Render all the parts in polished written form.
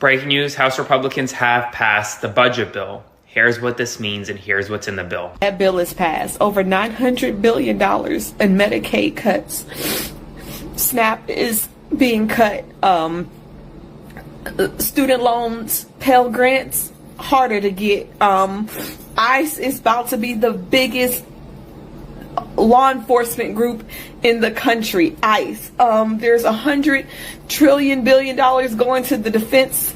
Breaking news, House Republicans have passed the budget bill. Here's what this means and here's what's in the bill. That bill is passed. Over $900 billion in Medicaid cuts. SNAP is being cut. Student loans, Pell Grants, harder to get. ICE is about to be the biggest law enforcement group in the country. ICE. There's $100 trillion going to the defense,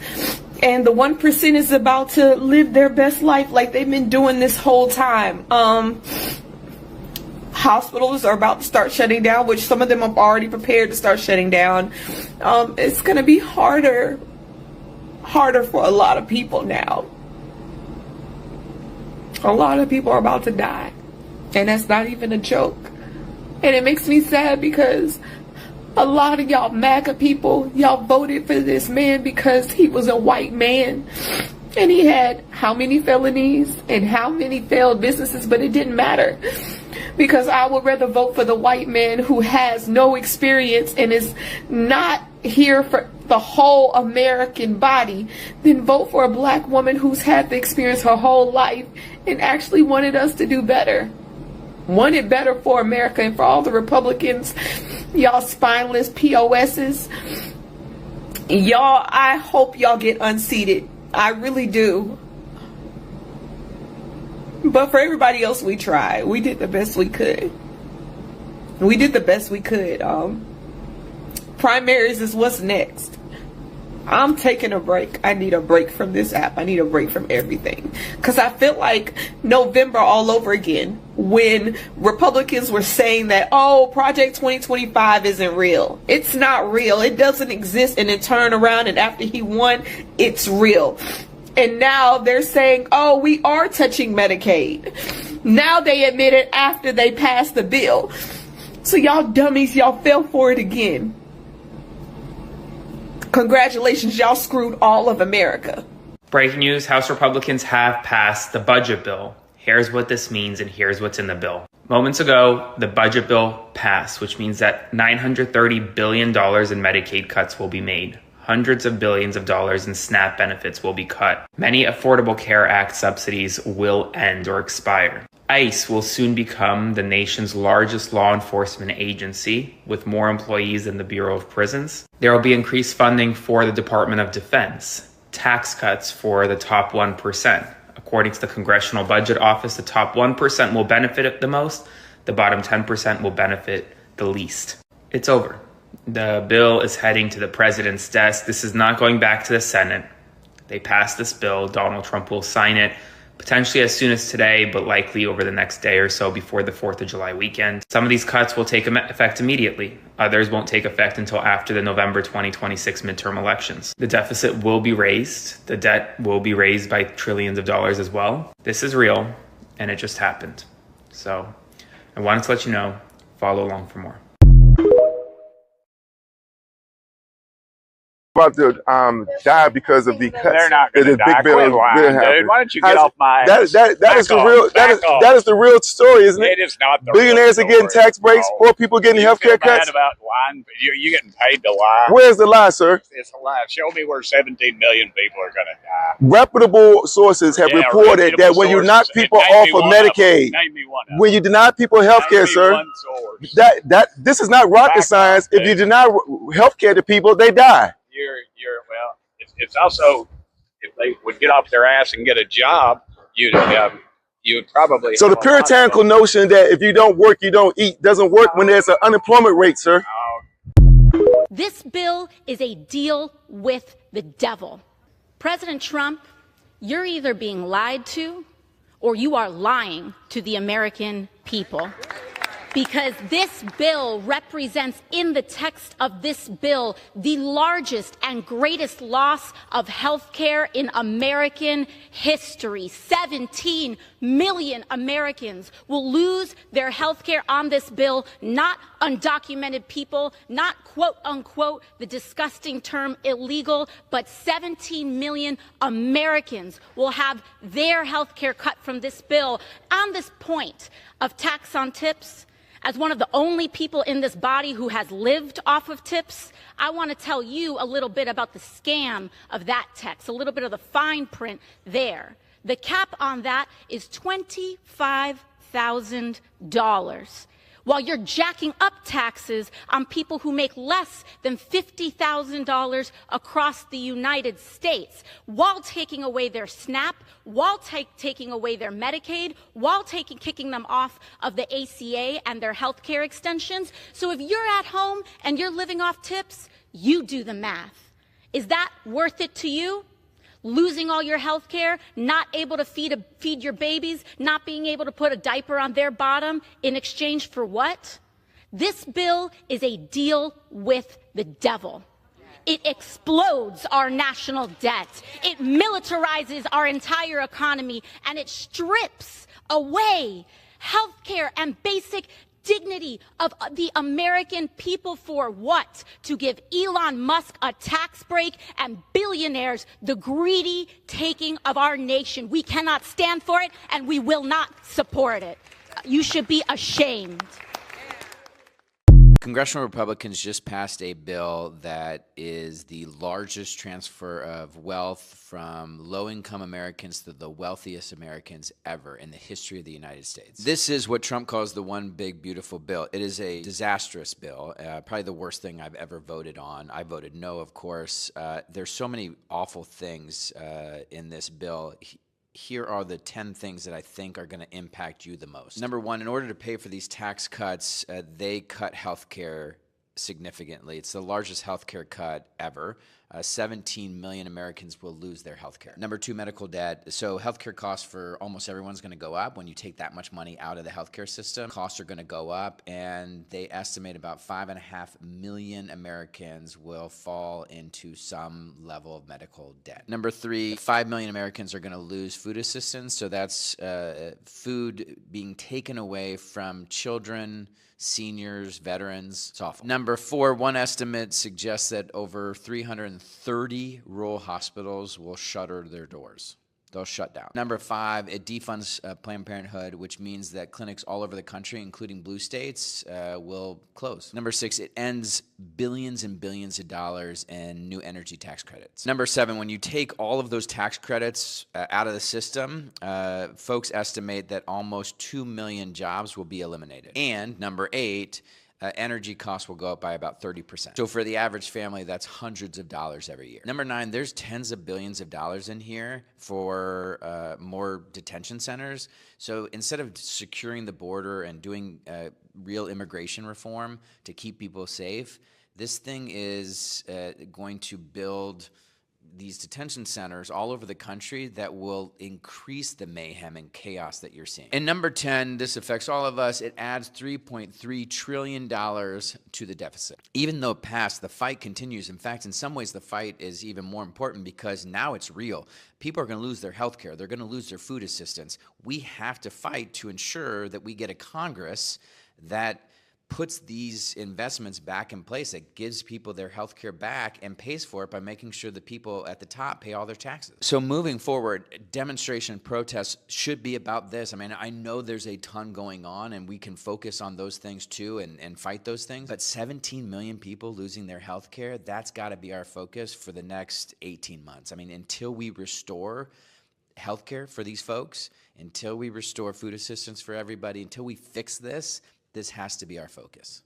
and the 1% is about to live their best life like they've been doing this whole time. Hospitals are about to start shutting down, which some of them have already prepared to start shutting down. It's going to be harder for a lot of people now. A lot of people are about to die. And that's not even a joke. And it makes me sad because a lot of y'all MAGA people, y'all voted for this man because he was a white man. And he had how many felonies and how many failed businesses, but it didn't matter. Because I would rather vote for the white man who has no experience and is not here for the whole American body than vote for a black woman who's had the experience her whole life and actually wanted us to do better. Wanted better for America. And for all the Republicans, y'all spineless POSs, y'all, I hope y'all get unseated. I really do. But for everybody else, we tried. We did the best we could. We did the best we could. Primaries is what's next. I'm taking a break. I need a break from this app. I need a break from everything. Because I feel like November all over again when Republicans were saying that, oh, Project 2025 isn't real. It's not real. It doesn't exist. And then turn around and after he won, it's real. And now they're saying, oh, we are touching Medicaid. Now they admit it after they passed the bill. So y'all dummies, y'all fell for it again. Congratulations, y'all screwed all of America. Breaking news, House Republicans have passed the budget bill. Here's what this means and here's what's in the bill. Moments ago, the budget bill passed, which means that $930 billion in Medicaid cuts will be made. Hundreds of billions of dollars in SNAP benefits will be cut. Many Affordable Care Act subsidies will end or expire. ICE will soon become the nation's largest law enforcement agency with more employees than the Bureau of Prisons. There will be increased funding for the Department of Defense, tax cuts for the top 1%. According to the Congressional Budget Office, the top 1% will benefit the most, the bottom 10% will benefit the least. It's over. The bill is heading to the president's desk. This is not going back to the Senate. They passed this bill. Donald Trump will sign it potentially as soon as today, but likely over the next day or so before the 4th of July weekend. Some of these cuts will take effect immediately. Others won't take effect until after the November 2026 midterm elections. The deficit will be raised. The debt will be raised by trillions of dollars as well. This is real, and it just happened. So I wanted to let you know, follow along for more. About to die because of the cuts. They're not going to die. Quit lying, dude. Why don't you get off my ass? That is the real story, isn't it? It is not the Billionaires real are getting tax breaks, poor people getting healthcare cuts. About lying. You're getting paid to lie. Where's the lie, sir? It's a lie. Show me where 17 million people are going to die. Reputable sources have reported that when you knock people off of Medicaid, when you deny people healthcare, sir, this is not rocket science. If you deny healthcare to people, they die. Well, it's also, if they would get off their ass and get a job, you'd probably. So the puritanical notion that if you don't work, you don't eat doesn't work when there's an unemployment rate, sir. This bill is a deal with the devil. President Trump, you're either being lied to or you are lying to the American people. Because this bill represents, in the text of this bill, the largest and greatest loss of health care in American history. 17 million Americans will lose their health care on this bill, not undocumented people, not quote unquote the disgusting term illegal, but 17 million Americans will have their health care cut from this bill. On this point of tax on tips, As one of the only people in this body who has lived off of tips, I want to tell you a little bit about the scam of that text, a little bit of the fine print there. The cap on that is $25,000. While you're jacking up taxes on people who make less than $50,000 across the United States, while taking away their SNAP, while taking away their Medicaid, while kicking them off of the ACA and their health care extensions. So if you're at home and you're living off tips, you do the math. Is that worth it to you? Losing all your health care, not able to feed your babies, not being able to put a diaper on their bottom in exchange for what? This bill is a deal with the devil. It explodes our national debt. It militarizes our entire economy, and it strips away health care and basic dignity of the American people. For what? To give Elon Musk a tax break and billionaires the greedy taking of our nation. We cannot stand for it, and we will not support it. You should be ashamed. Congressional Republicans just passed a bill that is the largest transfer of wealth from low-income Americans to the wealthiest Americans ever in the history of the United States. This is what Trump calls the one big beautiful bill. It is a disastrous bill, probably the worst thing I've ever voted on. I voted no, of course. There's so many awful things in this bill. Here are the 10 things that I think are going to impact you the most. Number one, in order to pay for these tax cuts, they cut health care significantly. It's the largest health care cut ever. 17 million Americans will lose their health care. Number two, medical debt. So health care costs for almost everyone's going to go up. When you take that much money out of the health care system, costs are going to go up, and they estimate about 5.5 million Americans will fall into some level of medical debt. Number three, 5 million Americans are going to lose food assistance. So that's food being taken away from children, seniors, veterans. It's awful. Number four, one estimate suggests that over 330 rural hospitals will shutter their doors. They'll shut down. Number five, it defunds Planned Parenthood, which means that clinics all over the country, including blue states, will close. Number six, it ends billions and billions of dollars in new energy tax credits. Number seven, when you take all of those tax credits out of the system, folks estimate that almost 2 million jobs will be eliminated. And number eight, energy costs will go up by about 30%. So for the average family, that's hundreds of dollars every year. Number nine, there's tens of billions of dollars in here for more detention centers. So instead of securing the border and doing real immigration reform to keep people safe, this thing is going to build these detention centers all over the country that will increase the mayhem and chaos that you're seeing. And number 10, this affects all of us. It adds $3.3 trillion to the deficit. Even though it passed, the fight continues. In fact, in some ways, the fight is even more important because now it's real. People are going to lose their health care. They're going to lose their food assistance. We have to fight to ensure that we get a Congress that puts these investments back in place, that gives people their health care back and pays for it by making sure the people at the top pay all their taxes. So moving forward, demonstration protests should be about this. I mean, I know there's a ton going on and we can focus on those things too and fight those things, but 17 million people losing their health care, that's got to be our focus for the next 18 months. I mean, until we restore health care for these folks, until we restore food assistance for everybody, until we fix this, this has to be our focus.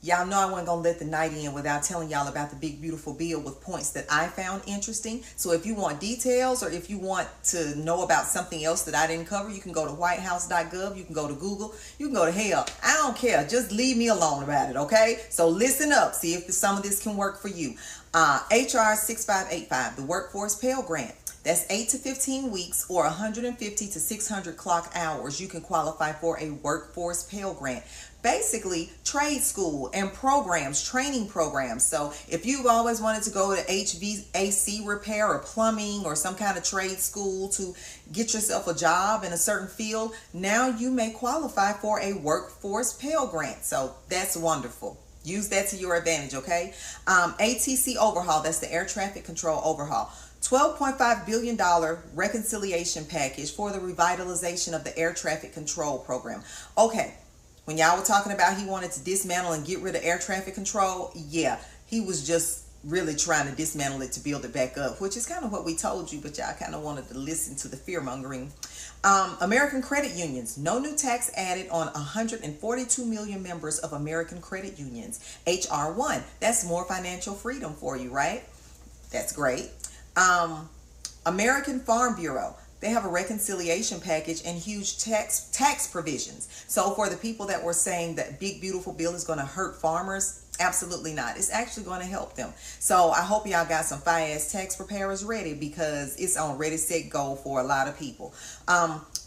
Y'all know I wasn't going to let the night in without telling y'all about the big, beautiful bill with points that I found interesting. So if you want details or if you want to know about something else that I didn't cover, you can go to whitehouse.gov. You can go to Google. You can go to hell. I don't care. Just leave me alone about it, okay? So listen up. See if some of this can work for you. HR 6585, the Workforce Pell Grant. That's 8 to 15 weeks or 150 to 600 clock hours. You can qualify for a Workforce Pell Grant. Basically, trade school and programs, training programs. So if you've always wanted to go to HVAC repair or plumbing or some kind of trade school to get yourself a job in a certain field, now you may qualify for a Workforce Pell Grant. So that's wonderful. Use that to your advantage, okay? ATC overhaul, that's the air traffic control overhaul. $12.5 billion reconciliation package for the revitalization of the air traffic control program. Okay, When y'all were talking about he wanted to dismantle and get rid of air traffic control, yeah, he was just really trying to dismantle it to build it back up, which is kind of what we told you, but y'all kind of wanted to listen to the fear mongering. American credit unions, no new tax added on 142 million members of American credit unions. HR 1, that's more financial freedom for you, right? That's great. American Farm Bureau, they have a reconciliation package and huge tax provisions. So for the people that were saying that big beautiful bill is going to hurt farmers, absolutely not. It's actually going to help them. So I hope y'all got some fire-ass tax preparers ready, because it's on ready, set, go for a lot of people.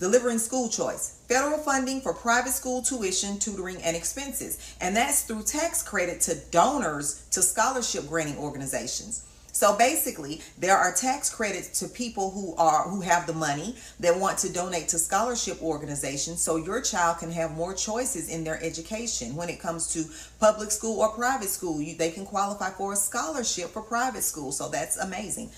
Delivering school choice, federal funding for private school tuition, tutoring, and expenses. And that's through tax credit to donors to scholarship granting organizations. So basically, there are tax credits to people who have the money that want to donate to scholarship organizations, so your child can have more choices in their education. When it comes to public school or private school, they can qualify for a scholarship for private school. So that's amazing.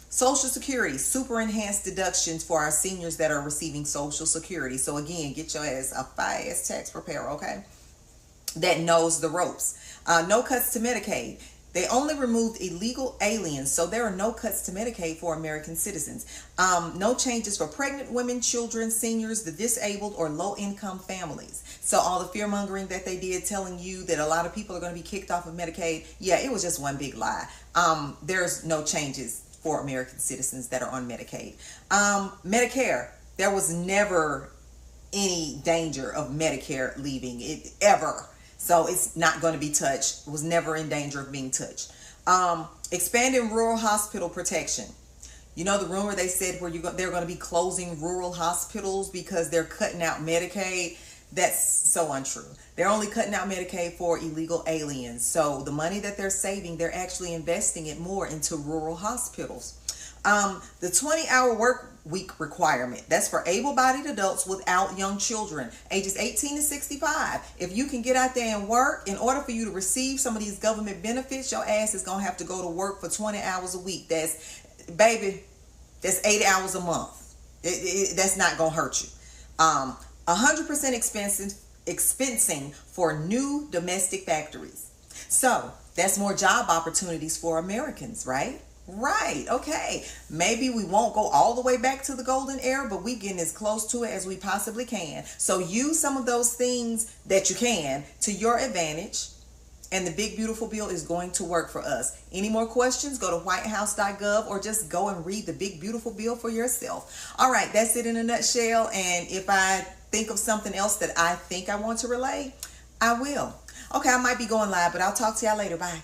Social Security, super enhanced deductions for our seniors that are receiving Social Security. So again, get your ass a fire-ass tax preparer, okay, that knows the ropes. No cuts to Medicaid. They only removed illegal aliens, so there are no cuts to Medicaid for American citizens. No changes for pregnant women, children, seniors, the disabled, or low-income families. So all the fear-mongering that they did, telling you that a lot of people are going to be kicked off of Medicaid, yeah, it was just one big lie. There's no changes for American citizens that are on Medicaid. Medicare, there was never any danger of Medicare leaving it ever. So it's not going to be touched. It was never in danger of being touched. Expanding rural hospital protection. You know the rumor they said where they're going to be closing rural hospitals because they're cutting out Medicaid? That's so untrue. They're only cutting out Medicaid for illegal aliens. So the money that they're saving, they're actually investing it more into rural hospitals. The 20-hour work week requirement, that's for able-bodied adults without young children, ages 18 to 65. If you can get out there and work, in order for you to receive some of these government benefits, your ass is gonna have to go to work for 20 hours a week. That's 8 hours a month. That's not gonna hurt you. 100% expensing for new domestic factories. So that's more job opportunities for Americans, right? Right. Okay. Maybe we won't go all the way back to the golden era, but we getting as close to it as we possibly can. So use some of those things that you can to your advantage, and the big beautiful bill is going to work for us. Any more questions? Go to whitehouse.gov or just go and read the big beautiful bill for yourself. All right, that's it in a nutshell. And if I think of something else that I think I want to relay, I will. Okay, I might be going live, but I'll talk to y'all later. Bye.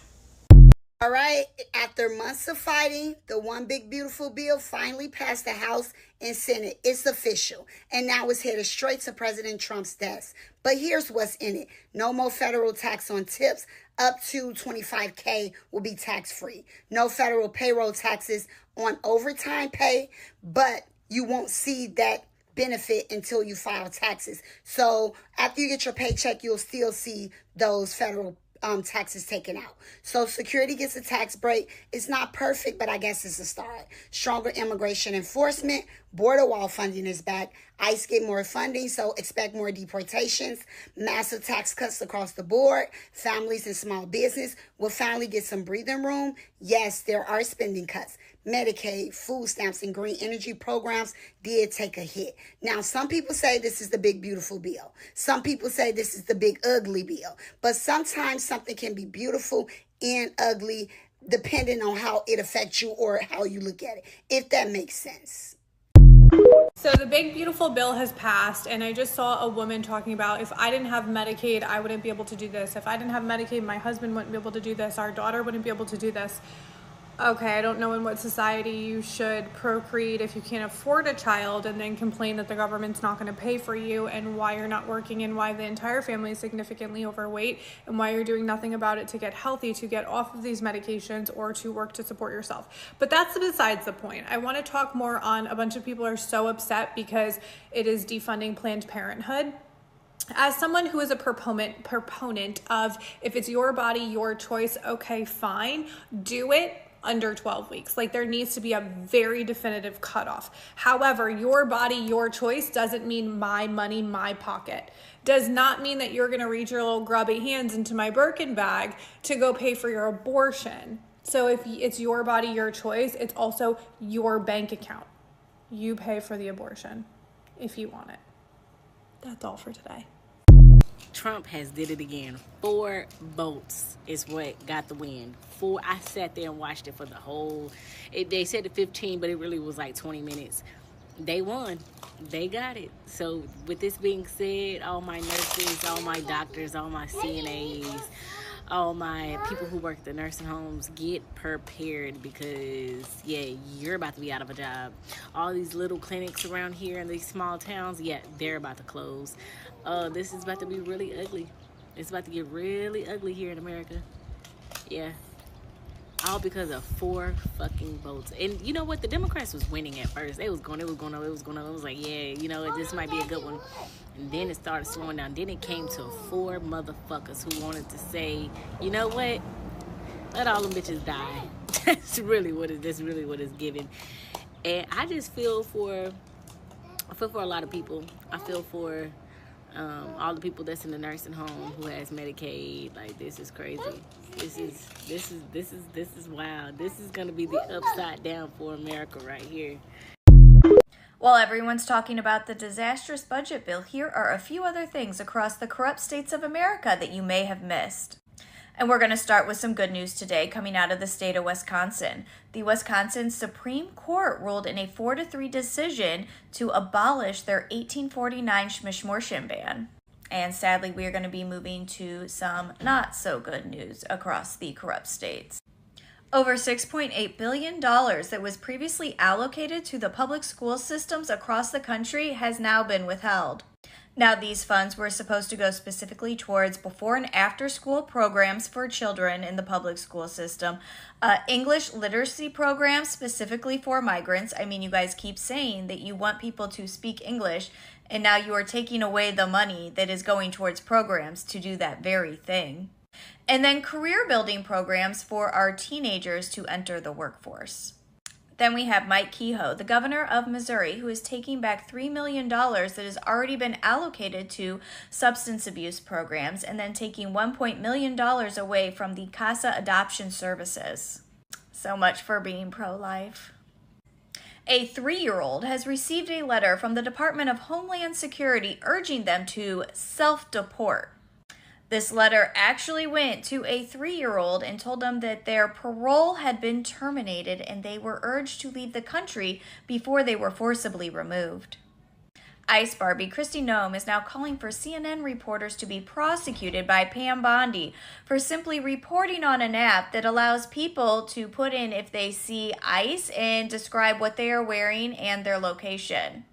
All right, after months of fighting, the one big beautiful bill finally passed the House and Senate. It's official, and now it's headed straight to President Trump's desk. But here's what's in it. No more federal tax on tips. Up to $25K will be tax-free. No federal payroll taxes on overtime pay, but you won't see that benefit until you file taxes. So after you get your paycheck, you'll still see those federal taxes taken out. Social Security gets a tax break. It's not perfect, but I guess it's a start. Stronger immigration enforcement. Border wall funding is back. ICE get more funding, so expect more deportations. Massive tax cuts across the board. Families and small business will finally get some breathing room. Yes, there are spending cuts. Medicaid, food stamps, and green energy programs did take a hit. Now, some people say this is the big beautiful bill. Some people say this is the big ugly bill. But sometimes something can be beautiful and ugly depending on how it affects you or how you look at it, if that makes sense. So the big beautiful bill has passed, and I just saw a woman talking about, if I didn't have Medicaid, I wouldn't be able to do this. If I didn't have Medicaid, my husband wouldn't be able to do this. Our daughter wouldn't be able to do this. Okay, I don't know in what society you should procreate if you can't afford a child and then complain that the government's not going to pay for you, and why you're not working, and why the entire family is significantly overweight, and why you're doing nothing about it to get healthy, to get off of these medications, or to work to support yourself. But that's besides the point. I want to talk more on, a bunch of people are so upset because it is defunding Planned Parenthood. As someone who is a proponent of, if it's your body, your choice, okay, fine, do it. under 12 weeks. Like, there needs to be a very definitive cutoff. However, your body, your choice doesn't mean my money, my pocket. Does not mean that you're gonna reach your little grubby hands into my Birkin bag to go pay for your abortion. So if it's your body, your choice, it's also your bank account. You pay for the abortion if you want it. That's all for today. Trump has did it again. 4 votes is what got the win. 4. I sat there and watched it for the whole. They said the 15, but it really was like 20 minutes. They won. They got it. So with this being said, all my nurses, all my doctors, all my CNAs, all my people who work at the nursing homes, get prepared because, yeah, you're about to be out of a job. All these little clinics around here in these small towns, yeah, they're about to close. This is about to be really ugly. It's about to get really ugly here in America. Yeah. All because of 4 fucking votes. And you know what? The Democrats was winning at first. It was going. I was like, yeah, you know, this might be a good one. And then it started slowing down. Then it came to 4 motherfuckers who wanted to say, you know what? Let all them bitches die. That's really what it's giving. And I just feel for a lot of people. I feel for all the people that's in the nursing home who has Medicaid. Like, this is crazy. This is wild. This is gonna be the upside down for America right here. While everyone's talking about the disastrous budget bill, here are a few other things across the corrupt states of America that you may have missed. And we're going to start with some good news today coming out of the state of Wisconsin. The Wisconsin Supreme Court ruled in a 4-3 decision to abolish their 1849 schmishmortion ban. And sadly, we are going to be moving to some not so good news across the corrupt states. Over $6.8 billion that was previously allocated to the public school systems across the country has now been withheld. Now, these funds were supposed to go specifically towards before and after school programs for children in the public school system, English literacy programs specifically for migrants. I mean, you guys keep saying that you want people to speak English, and now you are taking away the money that is going towards programs to do that very thing. And then career building programs for our teenagers to enter the workforce. Then we have Mike Kehoe, the governor of Missouri, who is taking back $3 million that has already been allocated to substance abuse programs and then taking $1 million away from the CASA adoption services. So much for being pro-life. A 3-year-old has received a letter from the Department of Homeland Security urging them to self-deport. This letter actually went to a 3-year-old and told them that their parole had been terminated and they were urged to leave the country before they were forcibly removed. Ice Barbie Kristi Noem is now calling for CNN reporters to be prosecuted by Pam Bondi for simply reporting on an app that allows people to put in if they see ice and describe what they are wearing and their location.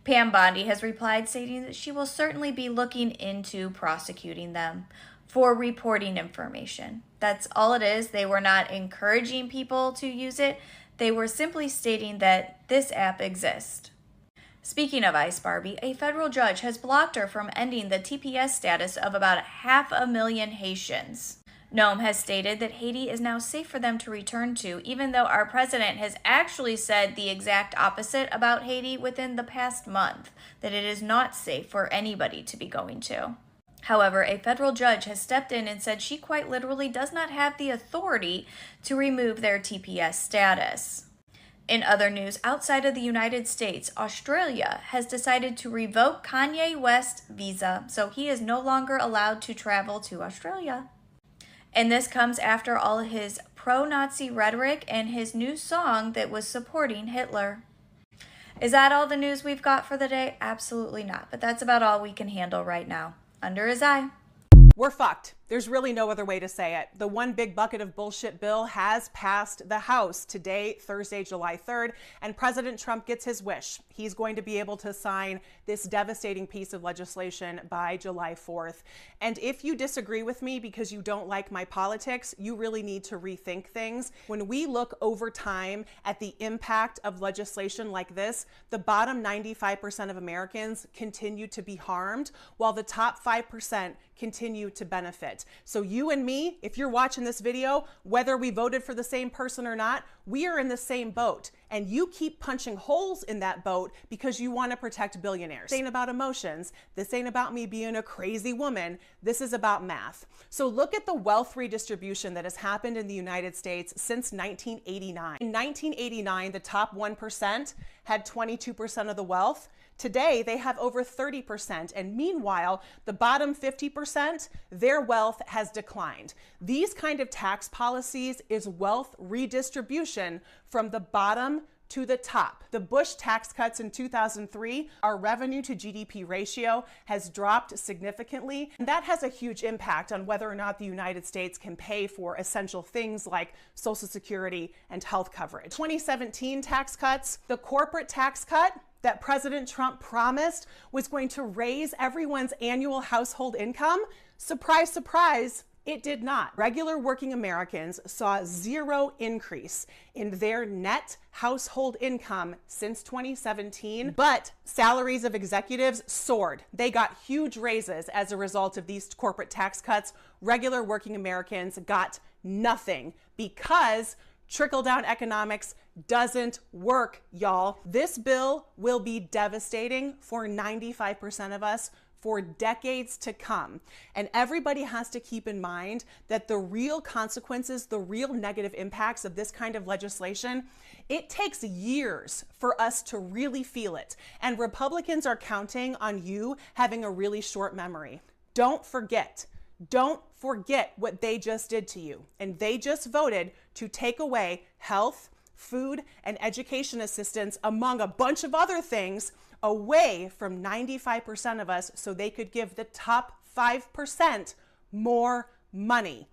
Pam Bondi has replied, stating that she will certainly be looking into prosecuting them for reporting information. That's all it is. They were not encouraging people to use it. They were simply stating that this app exists. Speaking of Ice Barbie, a federal judge has blocked her from ending the TPS status of about 500,000 Haitians. Noem has stated that Haiti is now safe for them to return to, even though our president has actually said the exact opposite about Haiti within the past month, that it is not safe for anybody to be going to. However, a federal judge has stepped in and said she quite literally does not have the authority to remove their TPS status. In other news, outside of the United States, Australia has decided to revoke Kanye West's visa, so he is no longer allowed to travel to Australia. And this comes after all his pro-Nazi rhetoric and his new song that was supporting Hitler. Is that all the news we've got for the day? Absolutely not, but that's about all we can handle right now. Under his eye. We're fucked. There's really no other way to say it. The one big bucket of bullshit bill has passed the House today, Thursday, July 3rd, and President Trump gets his wish. He's going to be able to sign this devastating piece of legislation by July 4th. And if you disagree with me because you don't like my politics, you really need to rethink things. When we look over time at the impact of legislation like this, the bottom 95% of Americans continue to be harmed, while the top 5% continue to benefit. it. So you and me, if you're watching this video, whether we voted for the same person or not, we are in the same boat. And you keep punching holes in that boat because you want to protect billionaires. This ain't about emotions. This ain't about me being a crazy woman. This is about math. So look at the wealth redistribution that has happened in the United States since 1989. In 1989, the top 1% had 22% of the wealth. Today, they have over 30%. And meanwhile, the bottom 50%, their wealth has declined. These kind of tax policies is wealth redistribution from the bottom to the top. The Bush tax cuts in 2003, our revenue to GDP ratio has dropped significantly. And that has a huge impact on whether or not the United States can pay for essential things like Social Security and health coverage. 2017 tax cuts, the corporate tax cut that President Trump promised was going to raise everyone's annual household income. Surprise, surprise, it did not. Regular working Americans saw zero increase in their net household income since 2017, but salaries of executives soared. They got huge raises as a result of these corporate tax cuts. Regular working Americans got nothing because trickle-down economics doesn't work, y'all. This bill will be devastating for 95% of us for decades to come. And everybody has to keep in mind that the real consequences, the real negative impacts of this kind of legislation, it takes years for us to really feel it. And Republicans are counting on you having a really short memory. Don't forget what they just did to you. And they just voted to take away health, food, and education assistance, among a bunch of other things, away from 95% of us so they could give the top 5% more money.